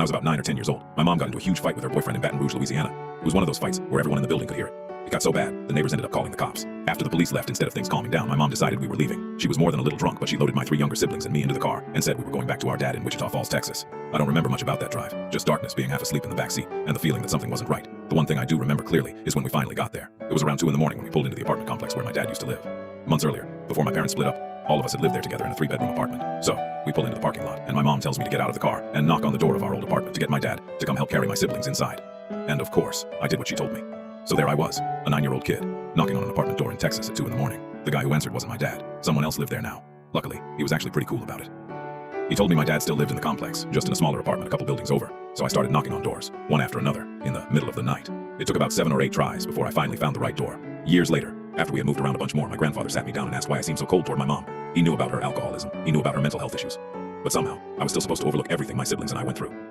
I was about 9 or 10 years old. My mom got into a huge fight with her boyfriend in Baton Rouge, Louisiana. It was one of those fights where everyone in the building could hear it. It got so bad, the neighbors ended up calling the cops. After the police left, instead of things calming down, my mom decided we were leaving. She was more than a little drunk, but she loaded my 3 younger siblings and me into the car and said we were going back to our dad in Wichita Falls, Texas. I don't remember much about that drive, just darkness, being half asleep in the back seat, and the feeling that something wasn't right. The one thing I do remember clearly is when we finally got there. It was around 2 in the morning when we pulled into the apartment complex where my dad used to live. Months earlier, before my parents split up, all of us had lived there together in a 3-bedroom apartment. So, we pull into the parking lot, and my mom tells me to get out of the car and knock on the door of our old apartment to get my dad to come help carry my siblings inside. And of course, I did what she told me. So there I was, a 9-year-old kid, knocking on an apartment door in Texas at 2 in the morning. The guy who answered wasn't my dad. Someone else lived there now. Luckily, he was actually pretty cool about it. He told me my dad still lived in the complex, just in a smaller apartment a couple buildings over. So I started knocking on doors, one after another, in the middle of the night. It took about 7 or 8 tries before I finally found the right door. Years later, after we had moved around a bunch more, my grandfather sat me down and asked why I seemed so cold toward my mom. He knew about her alcoholism. He knew about her mental health issues. But somehow, I was still supposed to overlook everything my siblings and I went through.